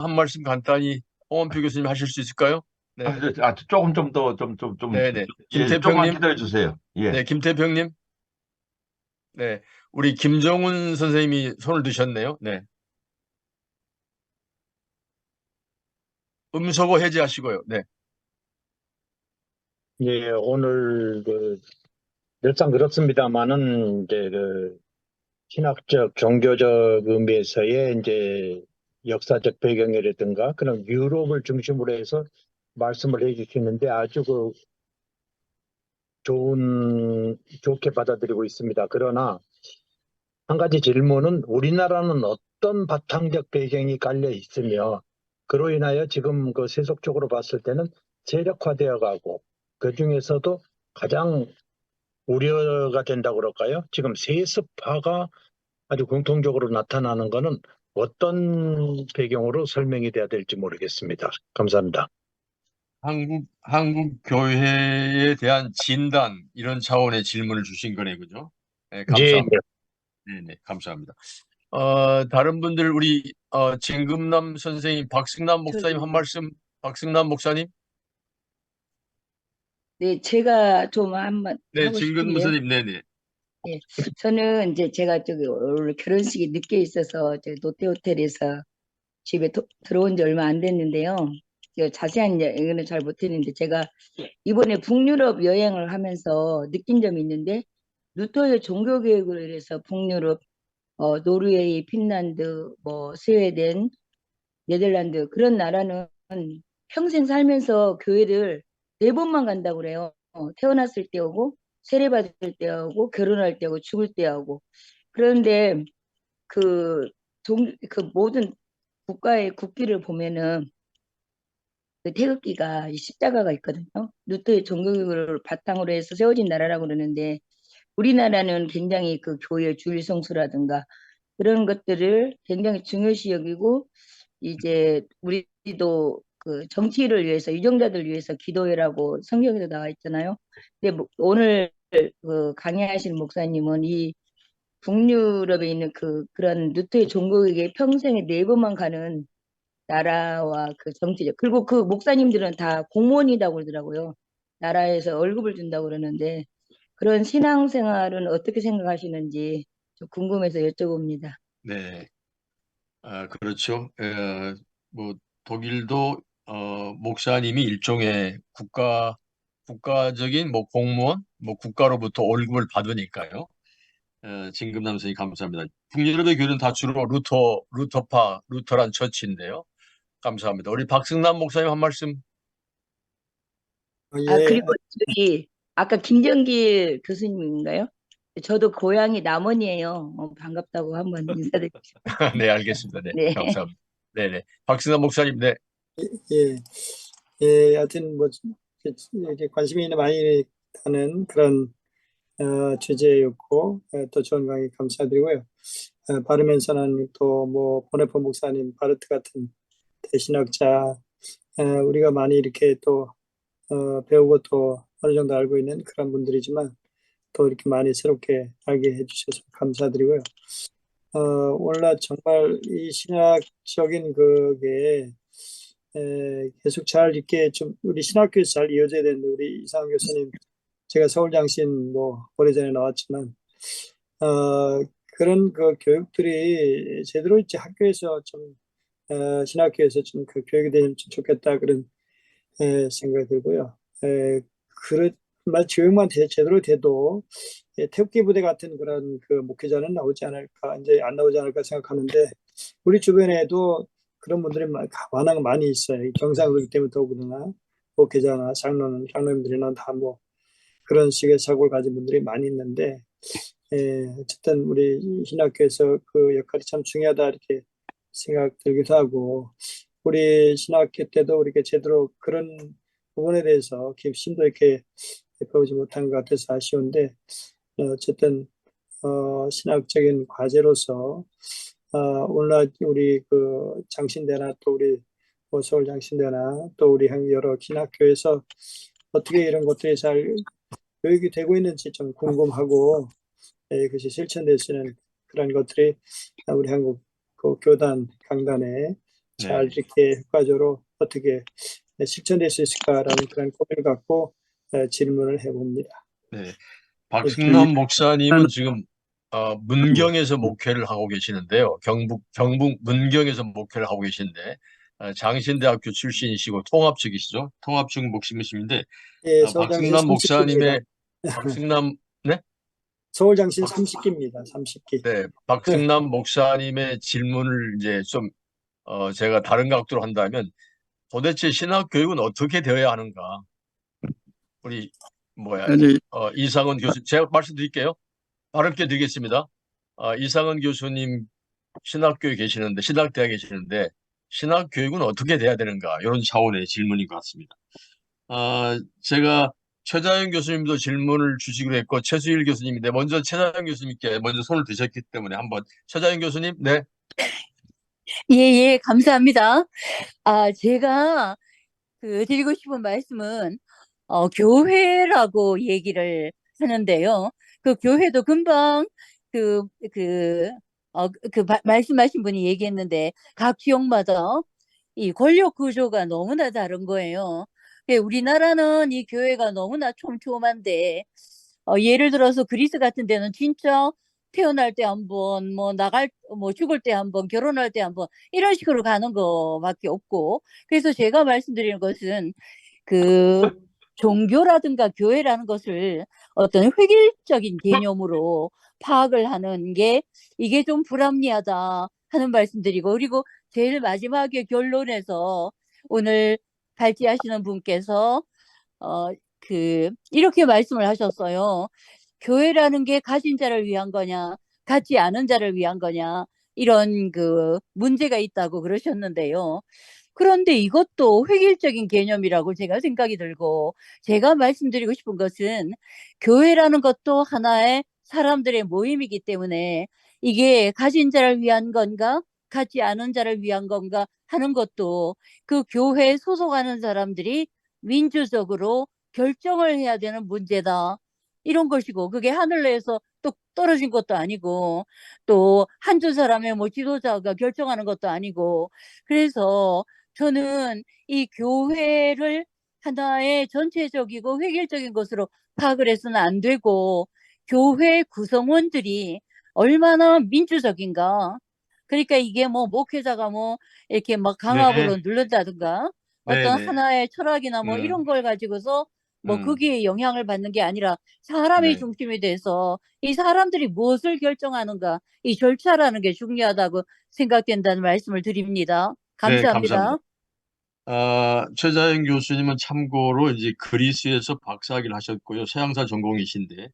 한 말씀 간단히 홍원표 교수님 하실 수 있을까요? 네, 조금 좀 더, 좀, 네, 네. 예, 조금만 김태평님, 기다려 주세요. 예. 네, 김태평님, 네, 우리 김정훈 선생님이 손을 드셨네요. 네, 음소거 해제하시고요. 네, 예, 오늘 늘상 그렇습니다만은 이제 신학적, 종교적 의미에서의 이제 역사적 배경이라든가 그런 유럽을 중심으로 해서 말씀을 해주시는데 아주 좋게 받아들이고 있습니다. 그러나 한 가지 질문은 우리나라는 어떤 바탕적 배경이 깔려 있으며 그로 인하여 지금 세속적으로 봤을 때는 세력화되어 가고 그 중에서도 가장 우려가 된다고 그럴까요? 지금 세습화가 아주 공통적으로 나타나는 것은 어떤 배경으로 설명이 돼야 될지 모르겠습니다. 감사합니다. 한국 교회에 대한 진단 이런 차원의 질문을 주신 거네, 그죠? 네, 예, 감사합니다. 네, 네, 감사합니다. 다른 분들 우리 진금남 선생님, 박승남 목사님 한 저기, 말씀, 박승남 목사님, 네, 제가 좀 한번 네, 하고 진금 싶은데요. 목사님, 네, 네, 예, 저는 이제 제가 저기 오늘 결혼식이 늦게 있어서 저기 롯데호텔에서 집에 들어온 지 얼마 안 됐는데요. 자세한 얘기는 잘 못했는데 제가 이번에 북유럽 여행을 하면서 느낀 점이 있는데 루터의 종교 개혁을 해서 북유럽, 노르웨이, 핀란드, 뭐 스웨덴, 네덜란드 그런 나라는 평생 살면서 교회를 네 번만 간다고 그래요. 태어났을 때 오고 세례받을 때 오고 결혼할 때 오고 죽을 때 오고. 그런데 그, 그 모든 국가의 국기를 보면은 그 태극기가 이 십자가가 있거든요. 루터의 종교를 바탕으로 해서 세워진 나라라고 그러는데 우리나라는 굉장히 그 교회 주일 성수라든가 그런 것들을 굉장히 중요시 여기고 이제 우리도 그 정치를 위해서 유정자들 위해서 기도해라고 성경에도 나와 있잖아요. 근데 오늘 그 강의하신 목사님은 이 북유럽에 있는 그런 루터의 종교에게 평생에 네 번만 가는 나라와 그 정치적 그리고 그 목사님들은 다 공무원이라고 그러더라고요. 나라에서 월급을 준다고 그러는데 그런 신앙생활은 어떻게 생각하시는지 좀 궁금해서 여쭤봅니다. 네. 그렇죠. 뭐 독일도 목사님이 일종의 국가적인 뭐 공무원, 뭐 국가로부터 월급을 받으니까요. 진금남 선생님 감사합니다. 북유럽의 교회는 다 주로 루터란 처치인데요. 감사합니다. 우리 박승남 목사님 한 말씀. 아, 예, 그리고 저기 아까 김정길 교수님인가요? 저도 고향이 남원이에요. 반갑다고 한번 인사드리고 싶어요. 네, 알겠습니다. 네, 네. 감사합니다. 네, 네. 박승남 목사님, 네, 예, 예, 하여튼 뭐 이렇게 관심이 많이 가는 그런 주제였고 또 좋은 강의 감사드리고요. 바르멘서는 또 뭐 보네포 목사님, 바르트 같은 대신학자 우리가 많이 이렇게 또 배우고 또 어느 정도 알고 있는 그런 분들이지만 또 이렇게 많이 새롭게 알게 해주셔서 감사드리고요. 오늘날 정말 이 신학적인 그게 계속 잘 이렇게 좀 우리 신학교에서 잘 이어져야 되는데 우리 이상한 교수님 제가 서울장신 뭐 오래전에 나왔지만 어, 그런 그 교육들이 제대로 이제 학교에서 좀 신학교에서 좀 그 교육이 되면 좀 좋겠다 그런 생각이 들고요. 그렇 교육만 제대로 돼도 태극기 부대 같은 그런 그 목회자는 나오지 않을까 이제 안 나오지 않을까 생각하는데 우리 주변에도 그런 분들이 워낙 많이 있어요. 경상도이기 때문에 더구나 목회자나 장로님들이나 다 뭐 그런 식의 사고를 가진 분들이 많이 있는데 어쨌든 우리 신학교에서 그 역할이 참 중요하다 이렇게 생각 들기도 하고 우리 신학교 때도 이렇게 제대로 그런 부분에 대해서 심도 있게 배우지 못한 것 같아서 아쉬운데 어쨌든 신학적인 과제로서 오늘날 우리 그 장신대나 또 우리 뭐 서울 장신대나 또 우리 여러 신학교에서 어떻게 이런 것들이 잘 교육이 되고 있는지 좀 궁금하고 그것이 실천될 수 있는 그런 것들이 우리 한국 그 교단 강단에 잘 네. 이렇게 효과적으로 어떻게 실천될 수 있을까라는 그런 고민을 갖고 질문을 해봅니다. 네. 저기 박승남 목사님은 하나는 지금 문경에서 목회를 하고 계시는데요. 경북 문경에서 목회를 하고 계신데 장신대학교 출신이시고 통합직이시죠. 통합직 목사님이신데 예, 서울장신 박승남 30기입니다. 목사님의 박승남 네? 서울장신 30기입니다. 30기. 네, 박승남 목사님의 질문을 이제 좀 제가 다른 각도로 한다면 도대체 신학 교육은 어떻게 되어야 하는가? 우리 아니 이상은 교수 제가 말씀드릴게요. 발언께 드리겠습니다. 이상은 교수님 신학교에 계시는데 신학대학에 계시는데 신학교육은 어떻게 돼야 되는가? 이런 차원의 질문인 것 같습니다. 제가 최자연 교수님도 질문을 주시기로 했고 최수일 교수님인데 먼저 최자연 교수님께 먼저 손을 드셨기 때문에 한번 최자연 교수님, 네, 예, 예, 감사합니다. 제가 드리고 싶은 말씀은 교회라고 얘기를 하는데요. 그 교회도 금방 말씀하신 분이 얘기했는데 각 지역마다 이 권력 구조가 너무나 다른 거예요. 우리나라는 이 교회가 너무나 촘촘한데 예를 들어서 그리스 같은 데는 진짜 태어날 때 한 번, 죽을 때 한 번, 결혼할 때 한 번, 이런 식으로 가는 거밖에 없고. 그래서 제가 말씀드리는 것은 그 종교라든가 교회라는 것을 어떤 획일적인 개념으로 파악을 하는 게 이게 좀 불합리하다 하는 말씀드리고, 그리고 제일 마지막에 결론에서 오늘 발제하시는 분께서 이렇게 말씀을 하셨어요. 교회라는 게 가진 자를 위한 거냐, 갖지 않은 자를 위한 거냐, 이런 문제가 있다고 그러셨는데요. 그런데 이것도 획일적인 개념이라고 제가 생각이 들고, 제가 말씀드리고 싶은 것은 교회라는 것도 하나의 사람들의 모임이기 때문에 이게 가진 자를 위한 건가, 갖지 않은 자를 위한 건가 하는 것도 그 교회에 소속하는 사람들이 민주적으로 결정을 해야 되는 문제다. 이런 것이고, 그게 하늘에서 또 떨어진 것도 아니고, 또 한두 사람의 지도자가 결정하는 것도 아니고, 그래서 저는 이 교회를 하나의 전체적이고 획일적인 것으로 파악을 해서는 안 되고, 교회 구성원들이 얼마나 민주적인가. 그러니까 이게 목회자가 이렇게 강압으로 네, 누른다든가, 네, 어떤 네, 하나의 철학이나 이런 걸 가지고서 음, 거기에 영향을 받는 게 아니라 사람이 네, 중심이 돼서 이 사람들이 무엇을 결정하는가, 이 절차라는 게 중요하다고 생각된다는 말씀을 드립니다. 네, 감사합니다. 감사합니다. 최자연 교수님은 참고로 이제 그리스에서 박사학위를 하셨고요. 서양사 전공이신데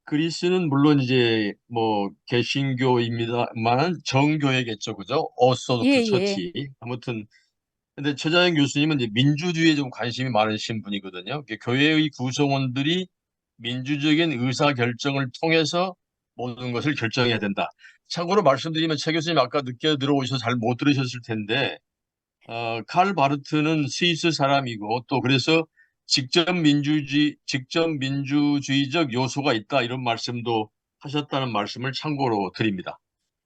그리스는 물론 이제 개신교입니다만 정교회겠죠, 그죠? 예, 오소독스 예. 처치. 아무튼 근데 최자연 교수님은 이제 민주주의에 좀 관심이 많으신 분이거든요. 교회의 구성원들이 민주적인 의사 결정을 통해서 모든 것을 결정해야 된다. 참고로 말씀드리면 최 교수님 아까 늦게 들어오셔서 잘 못 들으셨을 텐데 칼 바르트는 스위스 사람이고 또 그래서 직접 민주주의적 요소가 있다 이런 말씀도 하셨다는 말씀을 참고로 드립니다.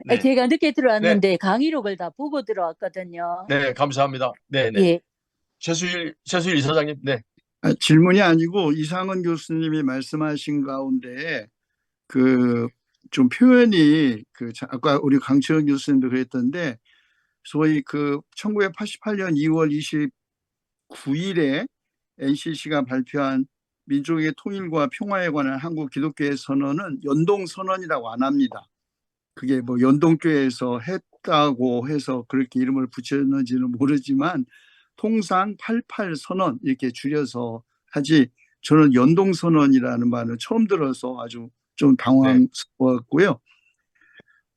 네, 제가 늦게 네, 들어왔는데 강의록을 다 보고 들어왔거든요. 네, 감사합니다. 네, 네. 예. 최수일 이사장님, 네, 질문이 아니고 이상은 교수님이 말씀하신 가운데 그 좀 표현이 아까 우리 강치원 교수님도 그랬던데 소위 1988년 2월 29일에 NCC가 발표한 민족의 통일과 평화에 관한 한국 기독교의 선언은 연동 선언이라고 안 합니다. 그게 연동교회에서 했다고 해서 그렇게 이름을 붙였는지는 모르지만 통상 88 선언 이렇게 줄여서 하지 저는 연동 선언이라는 말을 처음 들어서 아주 좀 당황스러웠고요.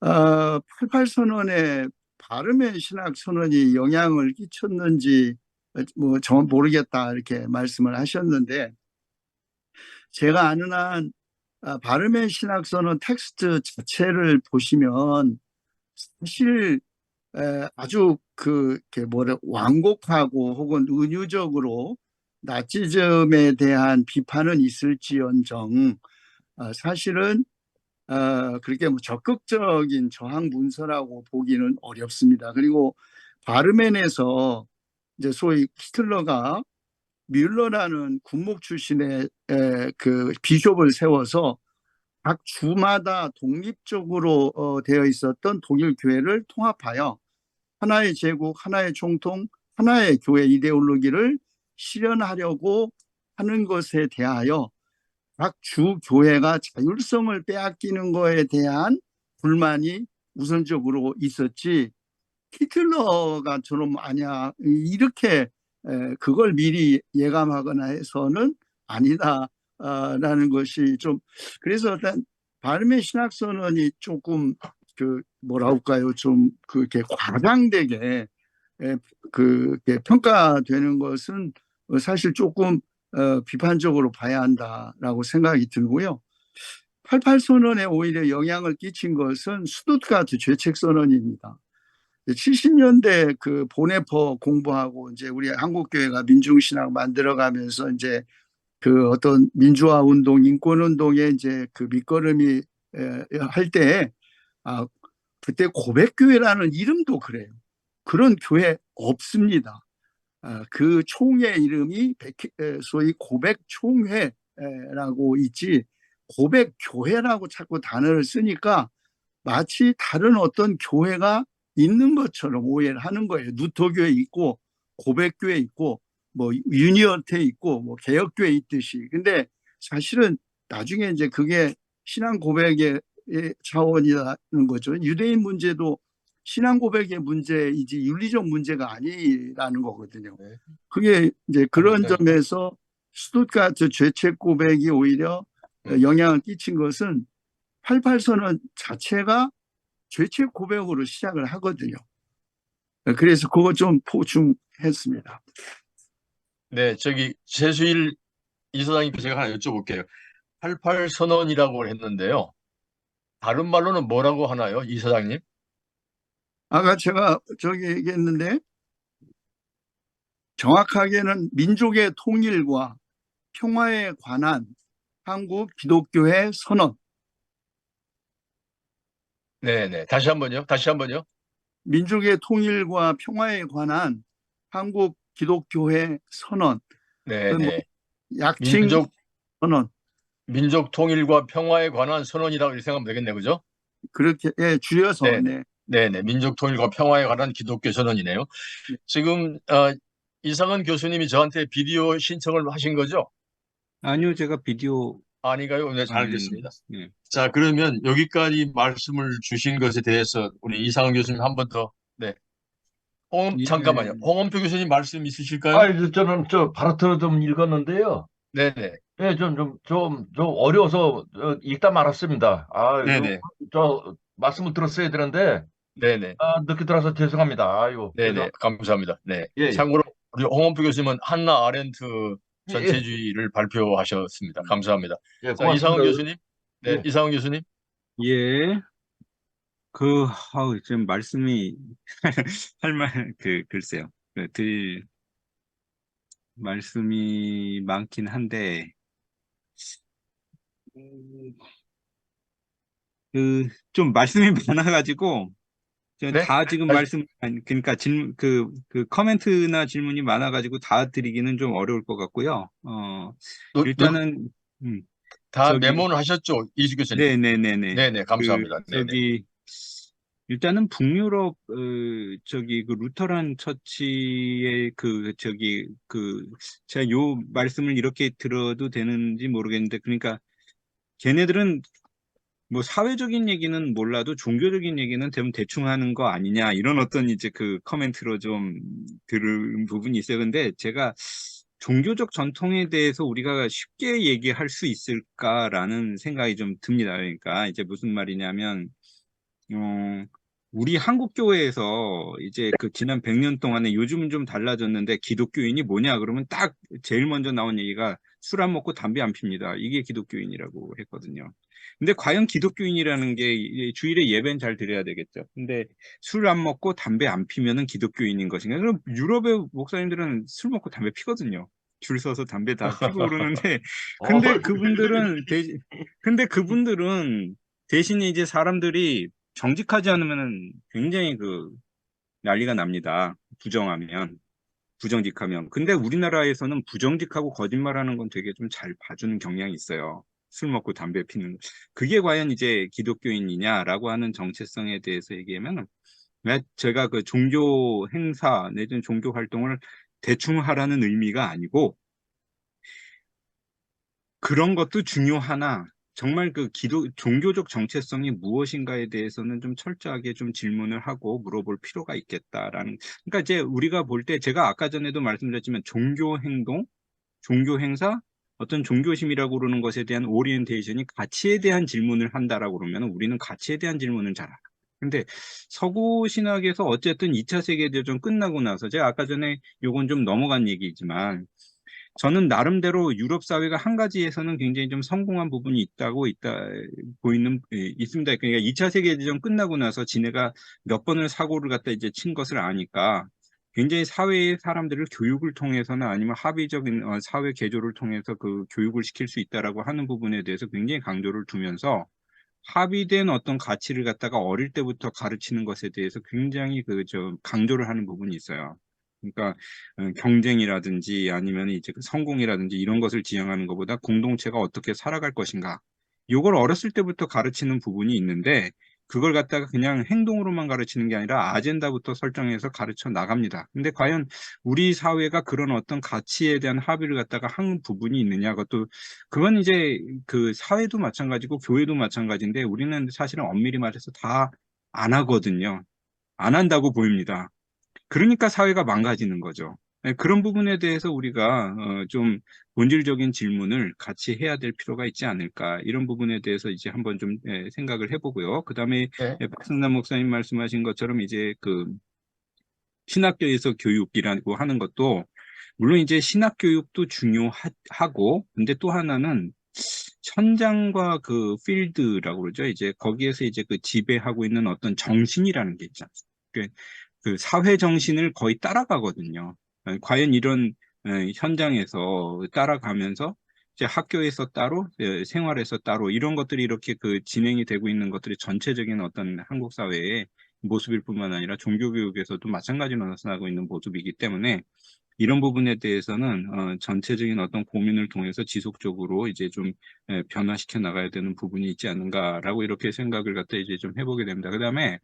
88 선언에 바르멘 신학 선언이 영향을 끼쳤는지 전 모르겠다 이렇게 말씀을 하셨는데 제가 아는 한 바르멘 신학 선언 텍스트 자체를 보시면 사실 아주 완곡하고 혹은 은유적으로 나치즘에 대한 비판은 있을지언정 사실은 그렇게 적극적인 저항 문서라고 보기는 어렵습니다. 그리고 바르멘에서 이제 소위 히틀러가 뮬러라는 군목 출신의 그 비숍을 세워서 각 주마다 독립적으로 되어 있었던 독일 교회를 통합하여 하나의 제국, 하나의 총통, 하나의 교회 이데올로기를 실현하려고 하는 것에 대하여 각 주 교회가 자율성을 빼앗기는 것에 대한 불만이 우선적으로 있었지, 히틀러가처럼 아니야 이렇게 그걸 미리 예감하거나 해서는 아니다라는 것이 좀, 그래서 일단 바르멘 신학선언이 조금 그 뭐라 할까요, 좀 그렇게 과장되게 그게 평가되는 것은 사실 조금 비판적으로 봐야 한다라고 생각이 들고요. 88 선언에 오히려 영향을 끼친 것은 스투트가르트 죄책 선언입니다. 70년대 그 보네퍼 공부하고 이제 우리 한국교회가 민중신학 만들어가면서 이제 그 어떤 민주화 운동, 인권 운동에 이제 그 밑거름이 할 때, 그때 고백교회라는 이름도 그래요. 그런 교회 없습니다. 그 총회 이름이 소위 고백총회라고 있지, 고백교회라고 자꾸 단어를 쓰니까 마치 다른 어떤 교회가 있는 것처럼 오해를 하는 거예요. 누터교회 있고 고백교회 있고 뭐 유니언테 있고 뭐 개혁교회 있듯이. 근데 사실은 나중에 이제 그게 신앙 고백의 차원이라는 거죠. 유대인 문제도 신앙 고백의 문제이지 윤리적 문제가 아니라는 거거든요. 네. 그게 이제 그런 네. 점에서 스투트가르트 죄책 고백이 오히려 영향을 끼친 것은 88 선언 자체가 죄책 고백으로 시작을 하거든요. 그래서 그거 좀 보충했습니다. 네, 저기 최수일 이사장님께 제가 하나 여쭤볼게요. 88 선언이라고 했는데요. 다른 말로는 뭐라고 하나요, 이사장님? 아까 제가 저기 얘기했는데 정확하게는 민족의 통일과 평화에 관한 한국 기독교의 선언. 네네. 다시 한번요. 다시 한번요. 민족의 통일과 평화에 관한 한국 기독교의 선언. 네네. 약칭 민족 선언. 민족 통일과 평화에 관한 선언이라고 생각하면 되겠네요, 그죠? 그렇게 줄여서. 네네. 네. 네네. 민족 통일과 평화에 관한 기독교 선언이네요. 지금 이상은 교수님이 저한테 비디오 신청을 하신 거죠? 아니요, 제가 비디오 아닌가요? 네, 잘 알겠습니다. 네. 자, 그러면 여기까지 말씀을 주신 것에 대해서 우리 이상은 교수님 한 번 더. 네. 잠깐만요. 홍원표 교수님 말씀 있으실까요? 저는 바르트 좀 읽었는데요. 네네. 예, 좀 어려워서 읽다 말았습니다. 네네. 말씀을 들었어야 되는데, 네네. 늦게 들어서 죄송합니다. 아이고. 네네. 감사합니다. 네. 예, 예. 참고로 우리 홍원표 교수님은 한나 아렌트 예. 전체주의를 발표하셨습니다. 감사합니다. 예, 자, 고맙습니다. 이상은 교수님. 네, 예. 이상은 교수님. 예, 지금 말씀이, 글쎄요. 드릴 말씀이 많긴 한데, 좀 말씀이 많아가지고, 네? 다 지금 그러니까 코멘트나 질문이 많아가지고 다 드리기는 좀 어려울 것 같고요. 일단은, 다 저기- 메모는 하셨죠? 이수 교수님. 네네네네. 네네. 감사합니다. 네네. 일단은 북유럽 그 루터란 처치의 제가 요 말씀을 이렇게 들어도 되는지 모르겠는데, 그러니까 걔네들은 뭐 사회적인 얘기는 몰라도 종교적인 얘기는 대충 하는 거 아니냐, 이런 어떤 이제 그 코멘트로 좀 들은 부분이 있어요. 근데 제가 종교적 전통에 대해서 우리가 쉽게 얘기할 수 있을까라는 생각이 좀 듭니다. 그러니까 이제 무슨 말이냐면, 우리 한국 교회에서 이제 그 지난 100년 동안에, 요즘은 좀 달라졌는데, 기독교인이 뭐냐 그러면 딱 제일 먼저 나온 얘기가 술 안 먹고 담배 안 핍니다. 이게 기독교인이라고 했거든요. 근데 과연 기독교인이라는 게, 주일에 예배는 잘 드려야 되겠죠. 근데 술 안 먹고 담배 안 피면은 기독교인인 것인가? 그럼 유럽의 목사님들은 술 먹고 담배 피거든요. 줄 서서 담배 다 피고 그러는데, 근데 그분들은 대신에 이제 사람들이 정직하지 않으면은 굉장히 난리가 납니다. 부정직하면. 근데 우리나라에서는 부정직하고 거짓말하는 건 되게 좀 잘 봐주는 경향이 있어요. 술 먹고 담배 피는. 그게 과연 이제 기독교인이냐라고 하는 정체성에 대해서 얘기하면, 제가 그 종교 행사 내지는 종교 활동을 대충 하라는 의미가 아니고, 그런 것도 중요하나 정말 그 종교적 정체성이 무엇인가에 대해서는 좀 철저하게 좀 질문을 하고 물어볼 필요가 있겠다라는. 그러니까 이제 우리가 볼 때 제가 아까 전에도 말씀드렸지만 종교 행동, 종교 행사, 어떤 종교심이라고 그러는 것에 대한 오리엔테이션이 가치에 대한 질문을 한다라고 그러면 우리는 가치에 대한 질문을 잘 알아요. 근데 서구 신학에서 어쨌든 2차 세계대전 끝나고 나서 제가 아까 전에 요건 좀 넘어간 얘기지만 저는 나름대로 유럽 사회가 한 가지에서는 굉장히 좀 성공한 부분이 있습니다. 그러니까 2차 세계대전 끝나고 나서 지네가 몇 번을 사고를 갖다 이제 친 것을 아니까 굉장히 사회의 사람들을 교육을 통해서나 아니면 합의적인 사회 개조를 통해서 그 교육을 시킬 수 있다라고 하는 부분에 대해서 굉장히 강조를 두면서 합의된 어떤 가치를 갖다가 어릴 때부터 가르치는 것에 대해서 굉장히 강조를 하는 부분이 있어요. 그러니까 경쟁이라든지 아니면 이제 그 성공이라든지 이런 것을 지향하는 것보다 공동체가 어떻게 살아갈 것인가. 이걸 어렸을 때부터 가르치는 부분이 있는데 그걸 갖다가 그냥 행동으로만 가르치는 게 아니라 아젠다부터 설정해서 가르쳐 나갑니다. 근데 과연 우리 사회가 그런 어떤 가치에 대한 합의를 갖다가 한 부분이 있느냐, 그건 이제 그 사회도 마찬가지고 교회도 마찬가지인데 우리는 사실은 엄밀히 말해서 다 안 하거든요. 안 한다고 보입니다. 그러니까 사회가 망가지는 거죠. 그런 부분에 대해서 우리가 좀 본질적인 질문을 같이 해야 될 필요가 있지 않을까. 이런 부분에 대해서 이제 한번 좀 생각을 해보고요. 그 다음에 네. 박승남 목사님 말씀하신 것처럼 이제 그 신학교에서 교육이라고 하는 것도 물론 이제 신학교육도 중요하고 근데 또 하나는 현장과 그 필드라고 그러죠. 이제 거기에서 이제 그 지배하고 있는 어떤 정신이라는 게 있지 않습니까? 그 사회 정신을 거의 따라가거든요. 과연 이런 현장에서 따라가면서 이제 학교에서 따로, 생활에서 따로 이런 것들이 이렇게 그 진행이 되고 있는 것들이 전체적인 어떤 한국 사회의 모습일 뿐만 아니라 종교 교육에서도 마찬가지로 나타나고 있는 모습이기 때문에 이런 부분에 대해서는 전체적인 어떤 고민을 통해서 지속적으로 이제 좀 변화시켜 나가야 되는 부분이 있지 않는가라고 이렇게 생각을 갖다 이제 좀 해보게 됩니다. 그다음에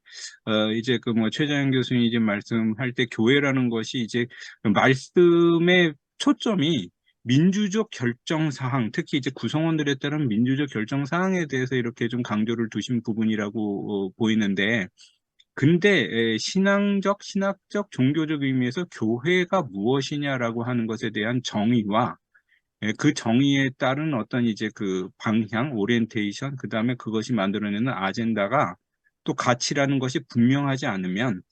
이제 그 뭐 최자연 교수님이 이제 말씀할 때 교회라는 것이 이제 말씀의 초점이 민주적 결정 사항, 특히 이제 구성원들에 따른 민주적 결정 사항에 대해서 이렇게 좀 강조를 두신 부분이라고 보이는데. 근데 신앙적, 신학적, 종교적 의미에서 교회가 무엇이냐라고 하는 것에 대한 정의와 그 정의에 따른 어떤 이제 그 방향, 오리엔테이션, 그 다음에 그것이 만들어내는 아젠다가 또 가치라는 것이 분명하지 않으면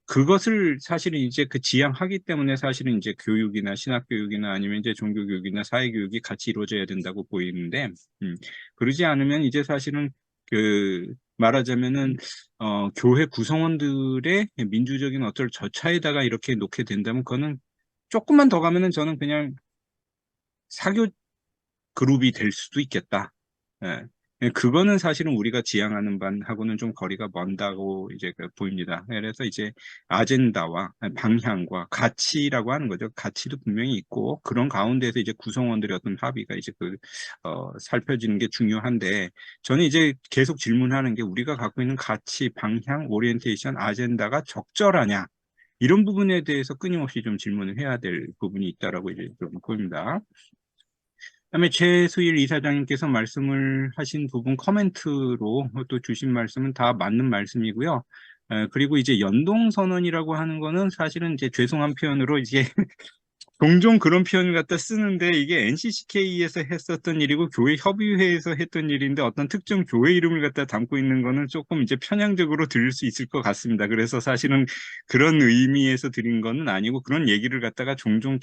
그것을 사실은 이제 그 지향하기 때문에 사실은 이제 교육이나 신학교육이나 아니면 이제 종교교육이나 사회교육이 같이 이루어져야 된다고 보이는데, 그러지 않으면 이제 사실은 말하자면은 교회 구성원들의 민주적인 어떤 절차에다가 이렇게 놓게 된다면 그거는 조금만 더 가면은 저는 그냥 사교 그룹이 될 수도 있겠다. 예. 그거는 사실은 우리가 지향하는 바하고는 좀 거리가 먼다고 이제 보입니다. 그래서 이제 아젠다와 방향과 가치라고 하는 거죠. 가치도 분명히 있고 그런 가운데서 이제 구성원들의 어떤 합의가 이제 살펴지는 게 중요한데 저는 이제 계속 질문하는 게 우리가 갖고 있는 가치, 방향, 오리엔테이션, 아젠다가 적절하냐 이런 부분에 대해서 끊임없이 좀 질문을 해야 될 부분이 있다라고 이제 좀 보입니다. 그다음에 최수일 이사장님께서 말씀을 하신 부분 코멘트로 또 주신 말씀은 다 맞는 말씀이고요. 그리고 이제 연동선언이라고 하는 거는 사실은 이제 죄송한 표현으로 이제 종종 그런 표현을 갖다 쓰는데 이게 NCCK에서 했었던 일이고 교회 협의회에서 했던 일인데 어떤 특정 교회 이름을 갖다 담고 있는 거는 조금 이제 편향적으로 들릴 수 있을 것 같습니다. 그래서 사실은 그런 의미에서 드린 거는 아니고 그런 얘기를 갖다가 종종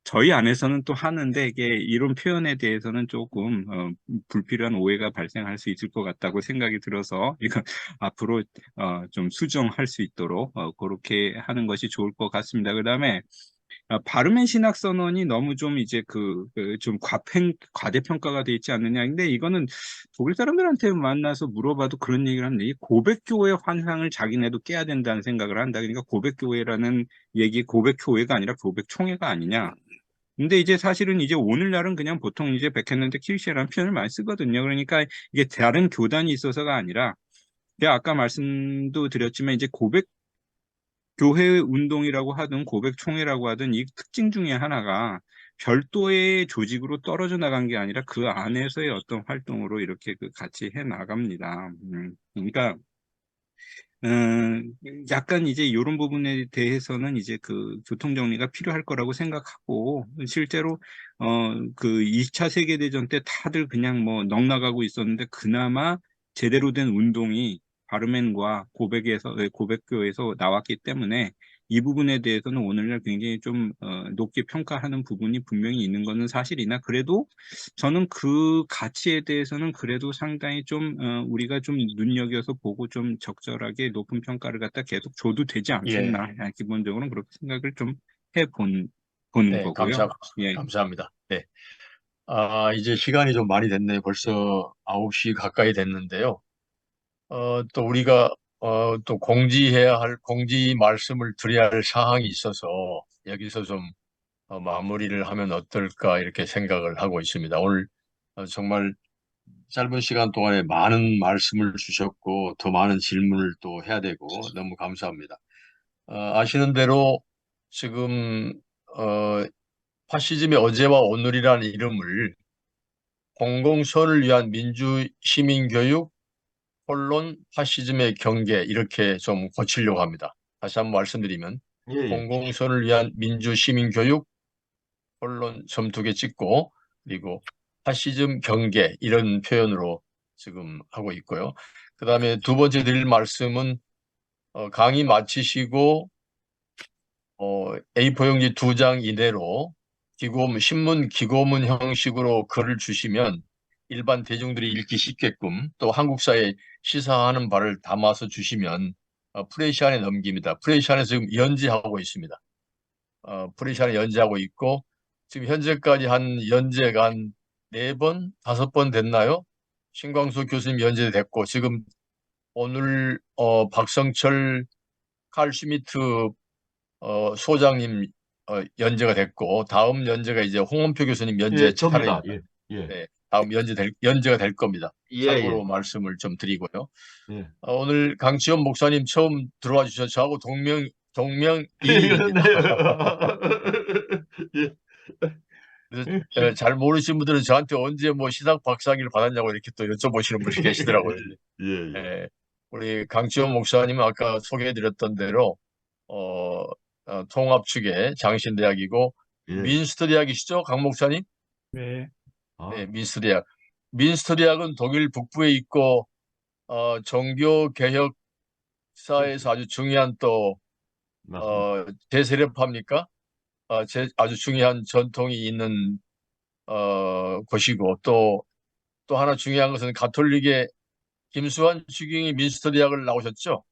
저희 안에서는 또 하는데 이게 이런 표현에 대해서는 조금 불필요한 오해가 발생할 수 있을 것 같다고 생각이 들어서 이거 앞으로 좀 수정할 수 있도록 그렇게 하는 것이 좋을 것 같습니다. 그다음에 바르멘 신학선언이 너무 좀 이제 좀 과대평가가 돼 있지 않느냐. 근데 이거는 독일 사람들한테 만나서 물어봐도 그런 얘기를 하는데, 이 고백교회 환상을 자기네도 깨야 된다는 생각을 한다. 그러니까 고백교회라는 얘기, 고백교회가 아니라 고백총회가 아니냐. 근데 이제 사실은 이제 오늘날은 그냥 보통 이제 백했는데 키르시라는 표현을 많이 쓰거든요. 그러니까 이게 다른 교단이 있어서가 아니라, 제가 아까 말씀도 드렸지만 이제 교회 운동이라고 하든 고백총회라고 하든 이 특징 중에 하나가 별도의 조직으로 떨어져 나간 게 아니라 그 안에서의 어떤 활동으로 이렇게 같이 해 나갑니다. 그러니까 약간 이제 이런 부분에 대해서는 이제 교통 정리가 필요할 거라고 생각하고, 실제로 그 2차 세계대전 때 다들 그냥 뭐 넉나가고 있었는데 그나마 제대로 된 운동이 바르멘과 고백교에서 나왔기 때문에 이 부분에 대해서는 오늘날 굉장히 좀 높게 평가하는 부분이 분명히 있는 것은 사실이나, 그래도 저는 그 가치에 대해서는 그래도 상당히 좀 우리가 좀 눈여겨서 보고 좀 적절하게 높은 평가를 갖다 계속 줘도 되지 예. 않겠나. 기본적으로는 그렇게 생각을 좀 보는 네, 거고요. 예. 감사합니다. 네. 이제 시간이 좀 많이 됐네요. 벌써 9시 가까이 됐는데요. 또 우리가 또 공지 말씀을 드려야 할 사항이 있어서 여기서 좀 마무리를 하면 어떨까 이렇게 생각을 하고 있습니다. 오늘 정말 짧은 시간 동안에 많은 말씀을 주셨고 더 많은 질문을 또 해야 되고 너무 감사합니다. 아시는 대로 지금 파시즘의 어제와 오늘이라는 이름을 공공선을 위한 민주 시민교육 언론 파시즘의 경계 이렇게 좀 고치려고 합니다. 다시 한번 말씀드리면 예, 예. 공공선을 위한 민주 시민교육 언론 점 2개 찍고 그리고 파시즘 경계 이런 표현으로 지금 하고 있고요. 그 다음에 두 번째 드릴 말씀은 강의 마치시고 A4 용지 2장 이내로 신문 기고문 형식으로 글을 주시면 일반 대중들이 읽기 쉽게끔 또 한국사에 시사하는 바를 담아서 주시면 프레시안에 넘깁니다. 프레시안에서 지금 연재하고 있습니다. 프레시안에 연재하고 있고 지금 현재까지 연재가 한 4번, 5번 됐나요? 신광수 교수님 연재됐고 지금 오늘 박성철 칼 슈미트 소장님 연재가 됐고 다음 연재가 이제 홍원표 교수님 연재 접니다. 차례입니다. 예. 네, 다음 연재가 될 겁니다. 예, 참고로 예. 말씀을 좀 드리고요. 예. 오늘 강치원 목사님 처음 들어와 주셔서 저하고 동명이인입니다. 예. 그래서 잘 모르시는 분들은 저한테 언제 뭐 시상 박사학위를 받았냐고 이렇게 또 여쭤보시는 분이 계시더라고요. 예. 우리 강치원 목사님은 아까 소개해드렸던 대로 통합 측의 장신대학이고 예. 민스터 대학이시죠, 강 목사님? 네. 네, 민스터 대학. 민스터 대학은 독일 북부에 있고 종교 개혁사에서 아주 중요한 또 맞습니다. 제세례파입니까? 아주 중요한 전통이 있는 곳이고 또 하나 중요한 것은 가톨릭의 김수환 주경이 민스터 대학을 나오셨죠?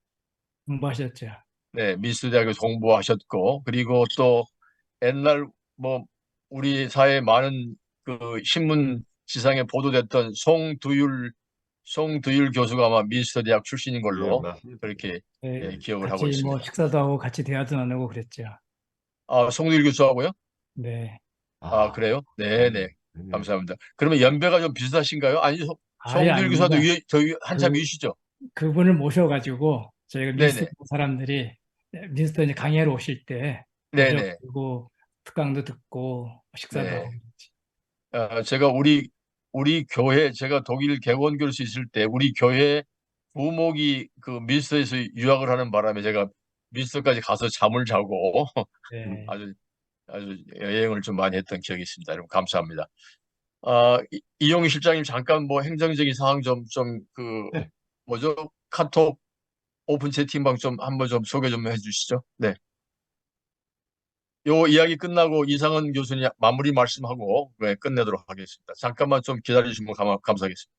공부하셨죠. 네, 민스터 대학에서 공부하셨고 그리고 또 옛날 뭐 우리 사회에 많은 그 신문 지상에 보도됐던 송두율 교수가 아마 민스터 대학 출신인 예, 걸로 맞습니다. 그렇게 네, 기억을 하고 같이 뭐 있습니다. 식사도 하고 같이 대화도 나누고 그랬죠. 송두율 교수하고요? 네. 그래요? 네네. 네. 감사합니다. 그러면 연배가 좀 비슷하신가요? 아니, 아예 송두율 교수도 아닙니다. 한참 위시죠? 그분을 모셔가지고 저희가 민스터 네네. 사람들이 민스터 이제 강의하러 오실 때 네네. 모셔가지고 특강도 듣고 식사도 네. 하고 제가 우리 교회, 제가 독일 개원 교수 있을 때 우리 교회 부목이 그 민스터에서 유학을 하는 바람에 제가 민스터까지 가서 잠을 자고 네. 아주 여행을 좀 많이 했던 기억이 있습니다. 여러분 감사합니다. 이용희 실장님 잠깐 뭐 행정적인 사항 네. 뭐죠? 카톡 오픈 채팅방 좀 한번 좀 소개 좀 해주시죠. 네. 요 이야기 끝나고 이상은 교수님 마무리 말씀하고 끝내도록 하겠습니다. 잠깐만 좀 기다려주시면 감사하겠습니다.